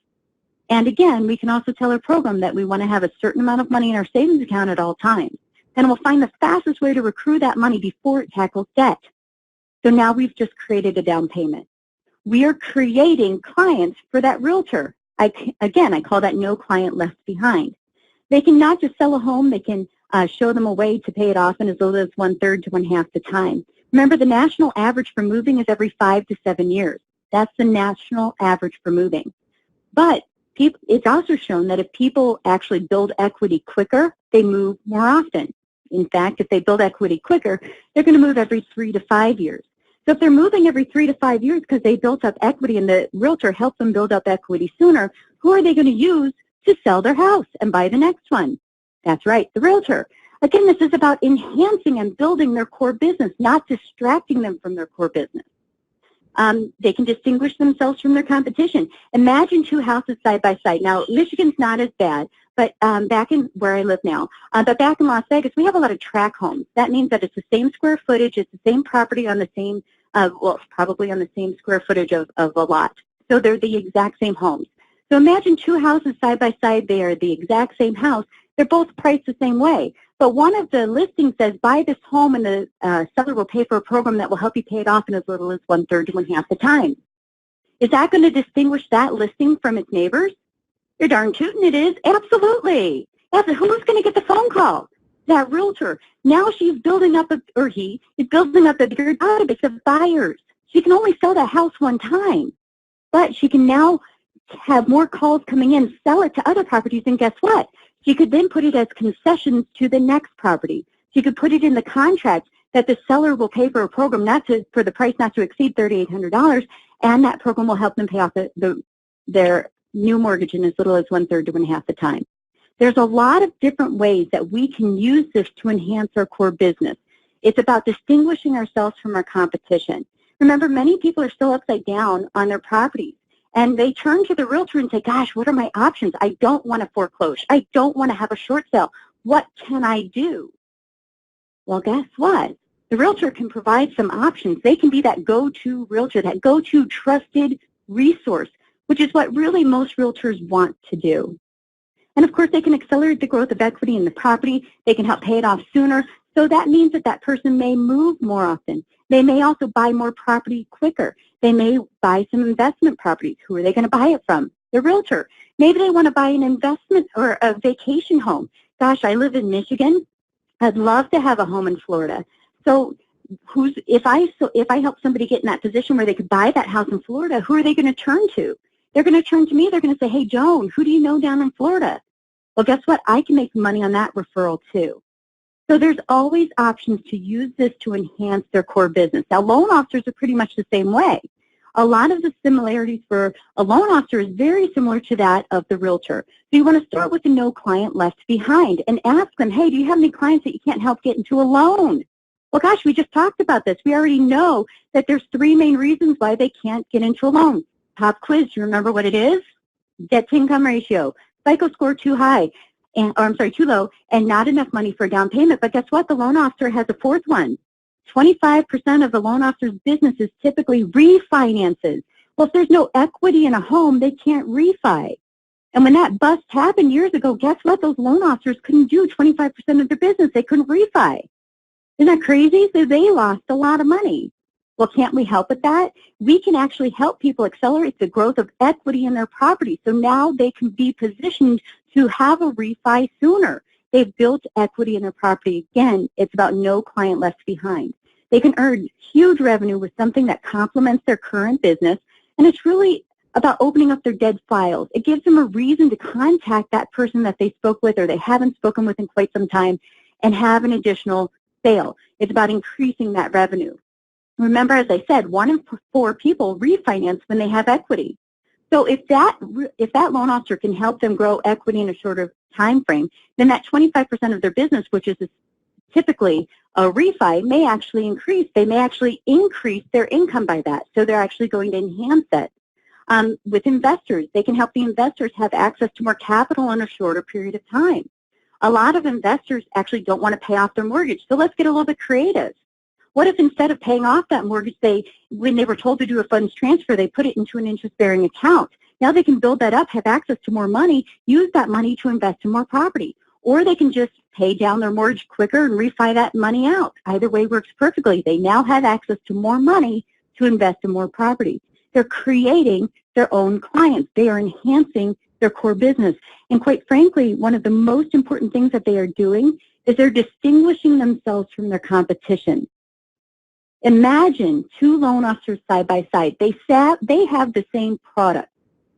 And again, we can also tell our program that we want to have a certain amount of money in our savings account at all times. And we'll find the fastest way to recruit that money before it tackles debt. So now we've just created a down payment. We are creating clients for that realtor. Again, I call that no client left behind. They can not just sell a home, they can show them a way to pay it off in as little as 1/3 to 1/2 the time. Remember, the national average for moving is every 5 to 7 years. That's the national average for moving. But it's also shown that if people actually build equity quicker, they move more often. In fact, if they build equity quicker, they're going to move every 3 to 5 years. So if they're moving every 3 to 5 years because they built up equity and the realtor helped them build up equity sooner, who are they going to use to sell their house and buy the next one? That's right, the realtor. Again, this is about enhancing and building their core business, not distracting them from their core business. They can distinguish themselves from their competition. Imagine 2 houses side by side. Now, Michigan's not as bad, but back in where I live now, but back in Las Vegas, we have a lot of tract homes. That means that it's the same square footage, it's the same property on the same, probably on the same square footage of a lot. So they're the exact same homes. So imagine 2 houses side by side. They are the exact same house. They're both priced the same way. But one of the listings says, buy this home and the seller will pay for a program that will help you pay it off in as little as 1/3 to 1/2 the time. Is that going to distinguish that listing from its neighbors? You're darn tootin' it is. Absolutely. Who's going to get the phone call? that realtor, now she's building up, or he is building up a bigger database of buyers. She can only sell that house one time, but she can now have more calls coming in, sell it to other properties, and guess what? She could then put it as concessions to the next property. She could put it in the contract that the seller will pay for a program for the price not to exceed $3,800, and that program will help them pay off their new mortgage in as little as 1/3 to 1/2 the time. There's a lot of different ways that we can use this to enhance our core business. It's about distinguishing ourselves from our competition. Remember, many people are still upside down on their properties, and they turn to the realtor and say, gosh, what are my options? I don't want to foreclose. I don't want to have a short sale. What can I do? Well, guess what? The realtor can provide some options. They can be that go-to realtor, that go-to trusted resource, which is what really most realtors want to do. And of course, they can accelerate the growth of equity in the property. They can help pay it off sooner. So that means that that person may move more often. They may also buy more property quicker. They may buy some investment properties. Who are they going to buy it from? The realtor. Maybe they want to buy an investment or a vacation home. Gosh, I live in Michigan. I'd love to have a home in Florida. So if I help somebody get in that position where they could buy that house in Florida, who are they going to turn to? They're going to turn to me. They're going to say, hey, Joan, who do you know down in Florida? Well, guess what? I can make money on that referral too. So there's always options to use this to enhance their core business. Now, loan officers are pretty much the same way. A lot of the similarities for a loan officer is very similar to that of the realtor. So you want to start with the no client left behind and ask them, hey, do you have any clients that you can't help get into a loan? Well, gosh, we just talked about this. We already know that there's 3 main reasons why they can't get into a loan. Pop quiz, you remember what it is? Debt to income ratio, FICO score too high, too low, and not enough money for a down payment. But guess what? The loan officer has a 4th one. 25% of the loan officer's business is typically refinances. Well, if there's no equity in a home, they can't refi. And when that bust happened years ago, guess what? Those loan officers couldn't do 25% of their business. They couldn't refi. Isn't that crazy? So they lost a lot of money. Well, can't we help with that? We can actually help people accelerate the growth of equity in their property. So now they can be positioned to have a refi sooner. They've built equity in their property. Again, it's about no client left behind. They can earn huge revenue with something that complements their current business, and it's really about opening up their dead files. It gives them a reason to contact that person that they spoke with or they haven't spoken with in quite some time and have an additional sale. It's about increasing that revenue. Remember, as I said, 1 in 4 people refinance when they have equity. So if that loan officer can help them grow equity in a shorter time frame, then that 25% of their business, which is typically a refi, may actually increase. They may actually increase their income by that. So they're actually going to enhance it. With investors, they can help the investors have access to more capital in a shorter period of time. A lot of investors actually don't want to pay off their mortgage. So let's get a little bit creative. What if instead of paying off that mortgage, when they were told to do a funds transfer, they put it into an interest-bearing account? Now they can build that up, have access to more money, use that money to invest in more property. Or they can just pay down their mortgage quicker and refi that money out. Either way works perfectly. They now have access to more money to invest in more property. They're creating their own clients. They are enhancing their core business. And quite frankly, one of the most important things that they are doing is they're distinguishing themselves from their competition. Imagine 2 loan officers side by side. They have the same product.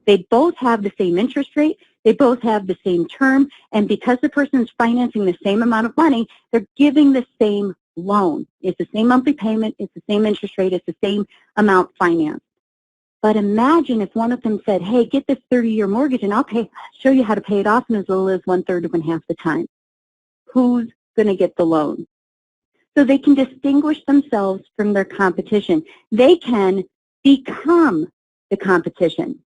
They both have the same interest rate. They both have the same term. And because the person is financing the same amount of money, they're giving the same loan. It's the same monthly payment. It's the same interest rate. It's the same amount financed. But imagine if one of them said, hey, get this 30-year mortgage and I'll show you how to pay it off in as little as 1/3 to 1/2 the time. Who's going to get the loan? So they can distinguish themselves from their competition. They can become the competition.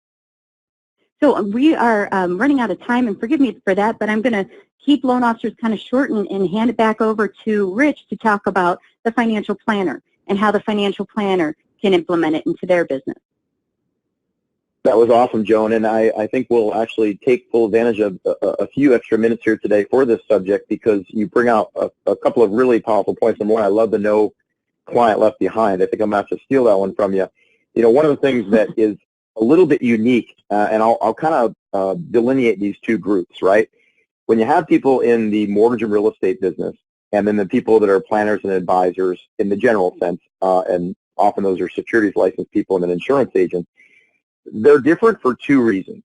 So we are running out of time, and forgive me for that, but I'm going to keep loan officers kind of short and hand it back over to Rich to talk about the financial planner and how the financial planner can implement it into their business. That was awesome, Joan, and I think we'll actually take full advantage of a few extra minutes here today for this subject because you bring out a couple of really powerful points. Number one, I love the no client left behind. I think I'm going to have to steal that one from you. You know, one of the things that is a little bit unique, and I'll kind of delineate these 2 groups, right? when you have people in the mortgage and real estate business, and then the people that are planners and advisors in the general sense, and often those are securities licensed people and an insurance agent, they're different for two reasons.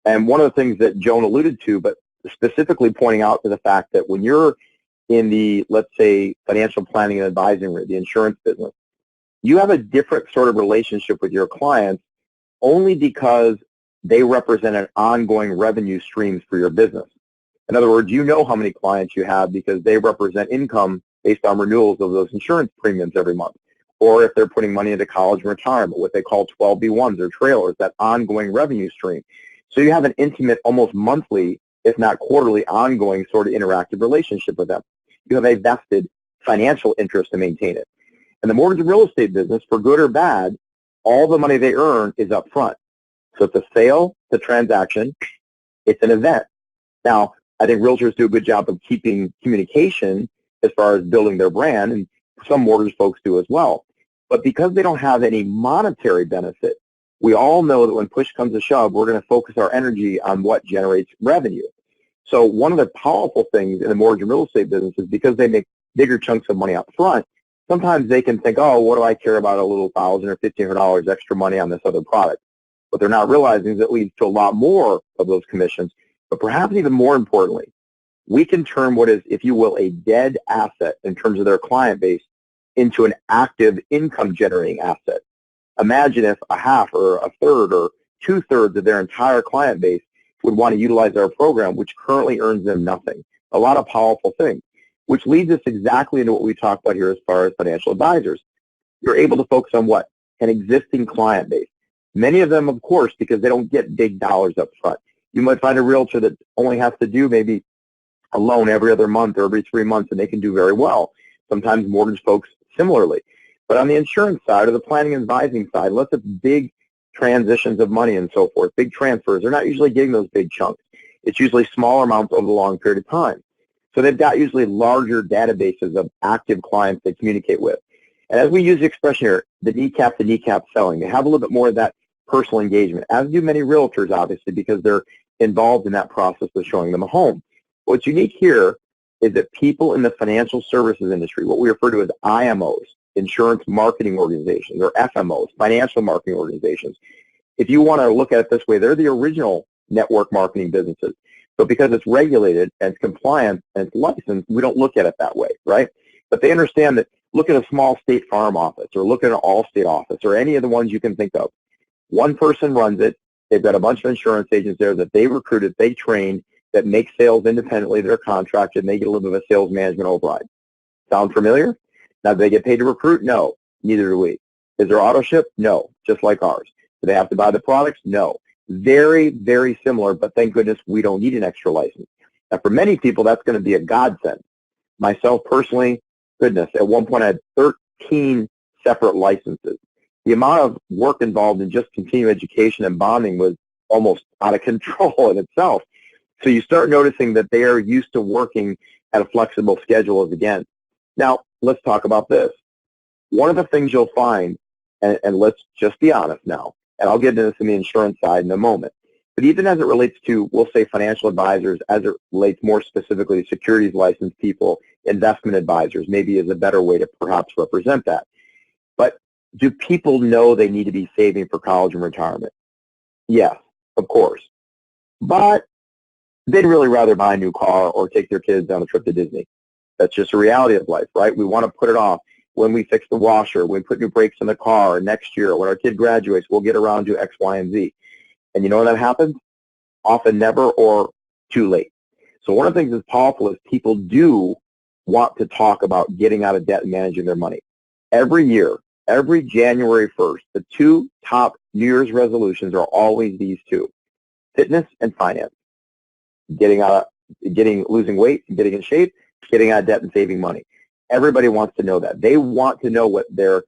And one of the things that Joan alluded to, but specifically pointing out to the fact that when you're in the, let's say, financial planning and advising, the insurance business, you have a different sort of relationship with your clients only because they represent an ongoing revenue streams for your business. In other words, you know how many clients you have because they represent income based on renewals of those insurance premiums every month. Or if they're putting money into college and retirement, what they call 12B1s or trailers, that ongoing revenue stream. So you have an intimate, almost monthly, if not quarterly, ongoing sort of interactive relationship with them. You have a vested financial interest to maintain it. In the mortgage and real estate business, for good or bad, all the money they earn is up front. So it's a sale, the transaction, it's an event. Now, I think realtors do a good job of keeping communication as far as building their brand, and some mortgage folks do as well. But because they don't have any monetary benefit, we all know that when push comes to shove, we're going to focus our energy on what generates revenue. So one of the powerful things in the mortgage and real estate business is because they make bigger chunks of money up front, sometimes they can think, oh, what do I care about a little $1,000 or $1,500 extra money on this other product? What they're not realizing is that leads to a lot more of those commissions. But perhaps even more importantly, we can turn what is, if you will, a dead asset in terms of their client base into an active income-generating asset. Imagine if a half or a third or two-thirds of their entire client base would want to utilize our program, which currently earns them nothing. A lot of powerful things, which leads us exactly into what we talked about here as far as financial advisors. You're able to focus on what? An existing client base. Many of them, of course, because they don't get big dollars up front. You might find a realtor that only has to do maybe a loan every other month or every 3 months, and they can do very well. Sometimes mortgage folks similarly. But on the insurance side or the planning and advising side, unless it's big transitions of money and so forth, big transfers, they're not usually getting those big chunks. It's usually smaller amounts over a long period of time. So they've got usually larger databases of active clients they communicate with. And as we use the expression here, the kneecap to kneecap selling, they have a little bit more of that personal engagement, as do many realtors, obviously, because they're involved in that process of showing them a home. What's unique here is that people in the financial services industry, what we refer to as IMOs, insurance marketing organizations, or FMOs, financial marketing organizations, if you want to look at it this way, they're the original network marketing businesses. But because it's regulated and it's compliant and it's licensed, we don't look at it that way, right? But they understand that look at a small State Farm office or look at an Allstate office or any of the ones you can think of. One person runs it. They've got a bunch of insurance agents there that they recruited, they trained, that make sales independently. They're contracted, and they get a little bit of a sales management override. Sound familiar? Now, do they get paid to recruit? No, neither do we. Is there auto ship? No, just like ours. Do they have to buy the products? No. Very, very similar, but thank goodness we don't need an extra license. Now, for many people, that's going to be a godsend. Myself personally, goodness, at one point I had 13 separate licenses. The amount of work involved in just continuing education and bonding was almost out of control in itself. So you start noticing that they are used to working at a flexible schedule again. Now, let's talk about this. One of the things you'll find, and let's just be honest now, and I'll get into this in the insurance side in a moment, but even as it relates to, we'll say, financial advisors, as it relates more specifically to securities licensed people, investment advisors, maybe is a better way to perhaps represent that. But do people know they need to be saving for college and retirement? Yes, of course. But they'd really rather buy a new car or take their kids on a trip to Disney. That's just a reality of life, right? We want to put it off. When we fix the washer, when we put new brakes in the car, next year, when our kid graduates, we'll get around to X, Y, and Z. And you know when that happens? Often never or too late. So one of the things that's powerful is people do want to talk about getting out of debt and managing their money. Every year, every January 1st, the two top New Year's resolutions are always these two: fitness and finance. Losing weight, getting in shape, getting out of debt and saving money. Everybody wants to know that. They want to know what their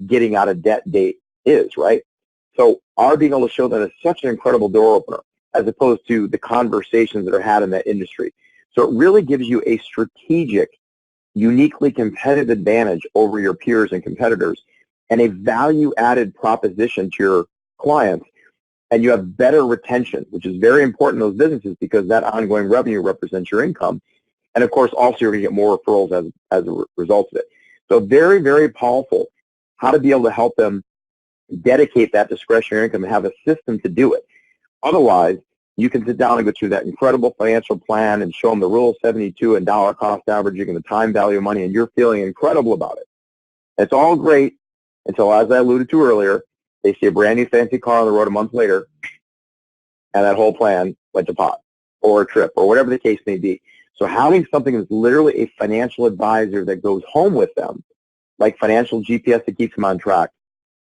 getting out of debt date is, right? So our being able to show them is such an incredible door opener as opposed to the conversations that are had in that industry. So it really gives you a strategic, uniquely competitive advantage over your peers and competitors and a value-added proposition to your clients and you have better retention, which is very important in those businesses because that ongoing revenue represents your income. And of course, also you're going to get more referrals as a result of it. So very, very powerful how to be able to help them dedicate that discretionary income and have a system to do it. Otherwise, you can sit down and go through that incredible financial plan and show them the Rule of 72 and dollar cost averaging and the time value of money, and you're feeling incredible about it. It's all great until, as I alluded to earlier, they see a brand new fancy car on the road a month later, and that whole plan went to pot, or a trip, or whatever the case may be. So having something that's literally a financial advisor that goes home with them, like Financial GPS that keeps them on track.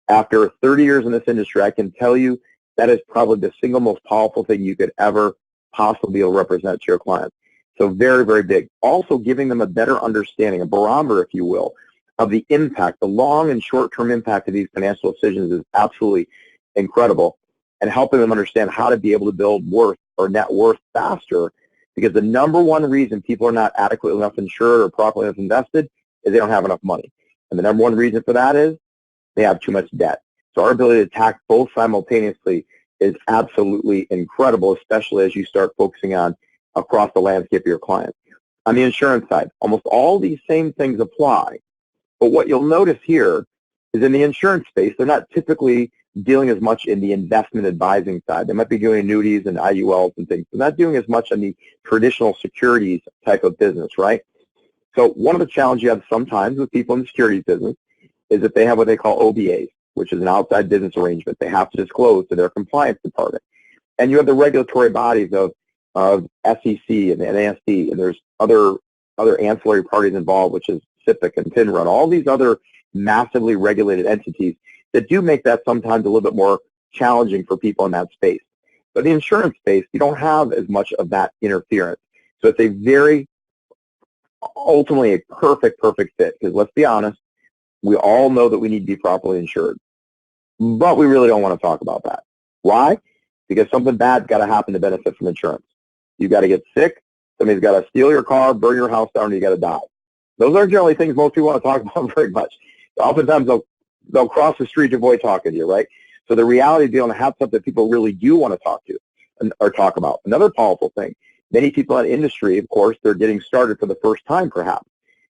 After 30 years in this industry, I can tell you that is probably the single most powerful thing you could ever possibly be able to represent to your clients. So very, very big. Also giving them a better understanding, a barometer, if you will, of the impact, the long and short-term impact of these financial decisions is absolutely incredible, and helping them understand how to be able to build worth or net worth faster, because the number one reason people are not adequately enough insured or properly enough invested is they don't have enough money. And the number one reason for that is they have too much debt. So our ability to attack both simultaneously is absolutely incredible, especially as you start focusing on across the landscape of your clients. On the insurance side, almost all these same things apply. But what you'll notice here is in the insurance space, they're not typically dealing as much in the investment advising side. They might be doing annuities and IULs and things. They're not doing as much on the traditional securities type of business, right? So one of the challenges you have sometimes with people in the securities business is that they have what they call OBAs, which is an outside business arrangement. They have to disclose to their compliance department. And you have the regulatory bodies of SEC and NASD, and there's other ancillary parties involved, which is SIPC and FINRA, and all these other massively regulated entities that do make that sometimes a little bit more challenging for people in that space. But in the insurance space, you don't have as much of that interference. So it's a very, ultimately a perfect fit, because let's be honest, we all know that we need to be properly insured. But we really don't want to talk about that. Why? Because something bad's got to happen to benefit from insurance. You've got to get sick, somebody's got to steal your car, burn your house down, and you got to die. Those aren't generally things most people want to talk about very much. Oftentimes they'll cross the street to avoid talking to you, right? So the reality is they don't have something that people really do want to talk to or talk about. Another powerful thing, many people in the industry, of course, they're getting started for the first time perhaps,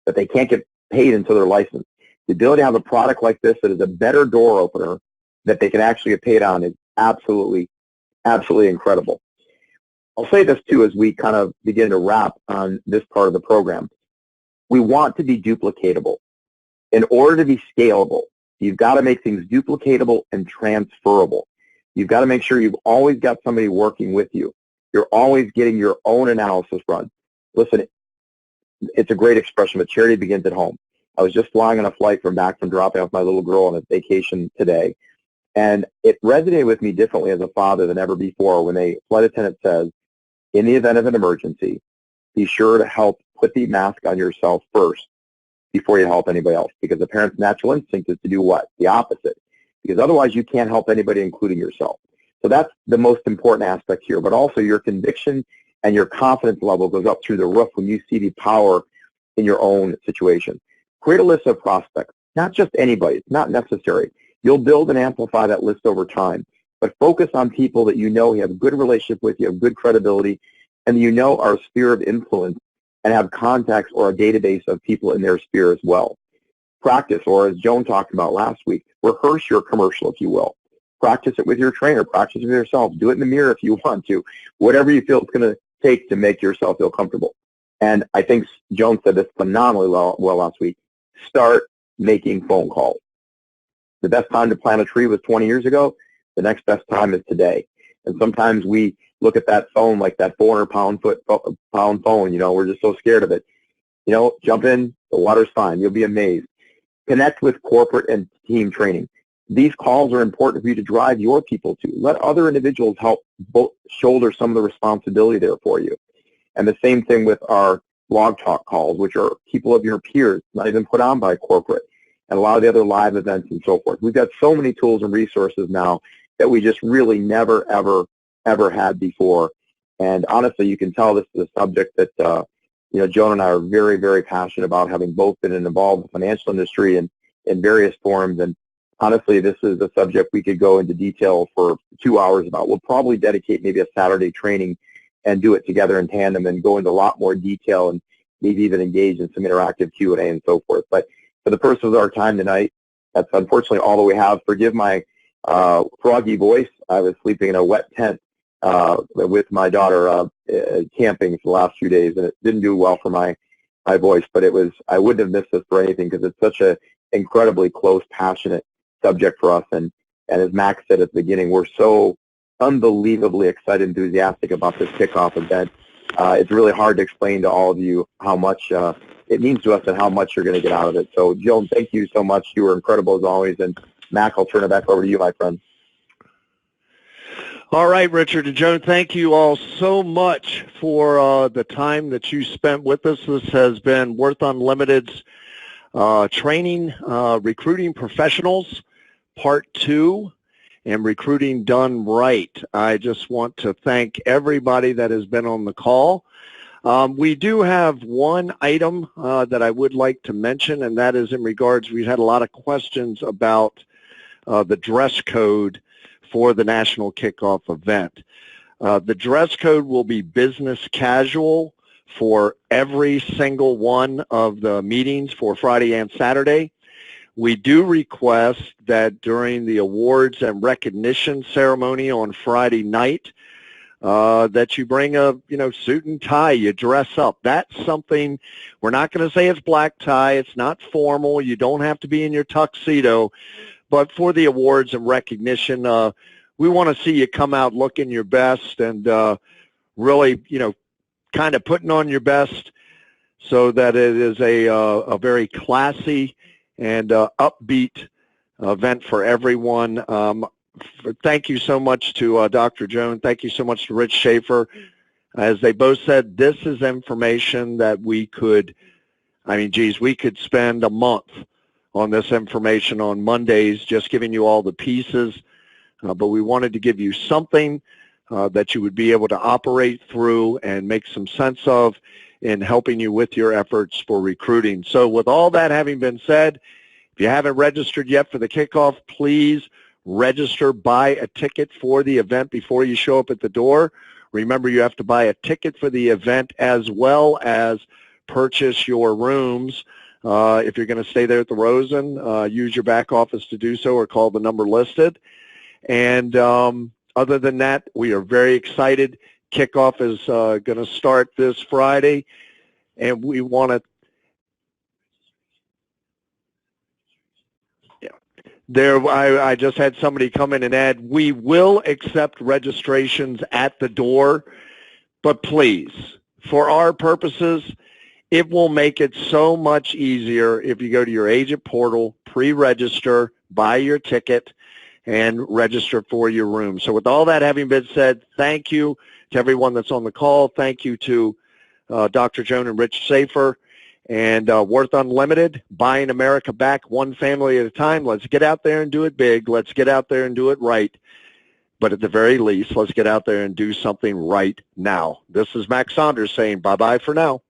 but they can't get paid until they're licensed. The ability to have a product like this that is a better door opener that they can actually get paid on is absolutely incredible. I'll say this too as we kind of begin to wrap on this part of the program. We want to be duplicatable. In order to be scalable, you've got to make things duplicatable and transferable. You've got to make sure you've always got somebody working with you. You're always getting your own analysis run. Listen, it's a great expression, but charity begins at home. I was just flying on a flight back from dropping off my little girl on a vacation today, and it resonated with me differently as a father than ever before when a flight attendant says, in the event of an emergency, be sure to help put the mask on yourself first before you help anybody else, because the parent's natural instinct is to do what? The opposite, because otherwise you can't help anybody, including yourself. So that's the most important aspect here, but also your conviction and your confidence level goes up through the roof when you see the power in your own situation. Create a list of prospects, not just anybody. It's not necessary. You'll build and amplify that list over time, but focus on people that you know you have a good relationship with, you have good credibility, and you know are a sphere of influence and have contacts or a database of people in their sphere as well. Practice, or as Joan talked about last week, rehearse your commercial, if you will. Practice it with your trainer. Practice it with yourself. Do it in the mirror if you want to. Whatever you feel it's going to take to make yourself feel comfortable. And I think Joan said this phenomenally well last week. Start making phone calls. The best time to plant a tree was 20 years ago. The next best time is today. And sometimes we look at that phone like that 400-pound phone. You know, we're just so scared of it. You know, jump in. The water's fine. You'll be amazed. Connect with corporate and team training. These calls are important for you to drive your people to. Let other individuals help shoulder some of the responsibility there for you. And the same thing with our blog talk calls, which are people of your peers, not even put on by corporate, and a lot of the other live events and so forth. We've got so many tools and resources now that we just really never, ever had before. And honestly, you can tell this is a subject that, you know, Joan and I are very, very passionate about, having both been involved in the financial industry and in various forms. And honestly, this is a subject we could go into detail for 2 hours about. We'll probably dedicate maybe a Saturday training and do it together in tandem and go into a lot more detail and maybe even engage in some interactive Q&A and so forth. But for the purpose of our time tonight, that's unfortunately all that we have. Forgive my froggy voice. I was sleeping in a wet tent with my daughter camping for the last few days, and it didn't do well for my voice, but I wouldn't have missed this for anything because it's such an incredibly close, passionate subject for us. And as Max said at the beginning, we're so unbelievably excited and enthusiastic about this kickoff event. It's really hard to explain to all of you how much it means to us and how much you're going to get out of it. So, Joan, thank you so much. You were incredible as always. And Mac, I'll turn it back over to you, my friend. All right, Richard and Joan, thank you all so much for the time that you spent with us. This has been Worth Unlimited's Training Recruiting Professionals, Part 2, and Recruiting Done Right. I just want to thank everybody that has been on the call. We do have one item that I would like to mention, and that is in regards, we've had a lot of questions about the dress code for the National Kickoff event. The dress code will be business casual for every single one of the meetings for Friday and Saturday. We do request that during the awards and recognition ceremony on Friday night, that you bring a suit and tie, you dress up. That's something, we're not going to say it's black tie, it's not formal, you don't have to be in your tuxedo, but for the awards and recognition, we want to see you come out looking your best and really, kind of putting on your best so that it is a very classy and upbeat event for everyone. Thank you so much to Dr. Joan. Thank you so much to Rich Schaefer. As they both said, this is information that we could spend a month on this information on Mondays, just giving you all the pieces. But we wanted to give you something that you would be able to operate through and make some sense of in helping you with your efforts for recruiting. So with all that having been said, if you haven't registered yet for the kickoff, please register, buy a ticket for the event before you show up at the door. Remember, you have to buy a ticket for the event as well as purchase your rooms. If you're going to stay there at the Rosen, use your back office to do so or call the number listed. And other than that, we are very excited. Kickoff is going to start this Friday, and we want to I just had somebody come in and add, we will accept registrations at the door, but please, for our purposes, it will make it so much easier if you go to your agent portal, pre-register, buy your ticket, and register for your room. So with all that having been said, thank you to everyone that's on the call. Thank you to Dr. Joan and Rich Schaefer. And Worth Unlimited, buying America back one family at a time. Let's get out there and do it big. Let's get out there and do it right. But at the very least, let's get out there and do something right now. This is Max Saunders saying bye-bye for now.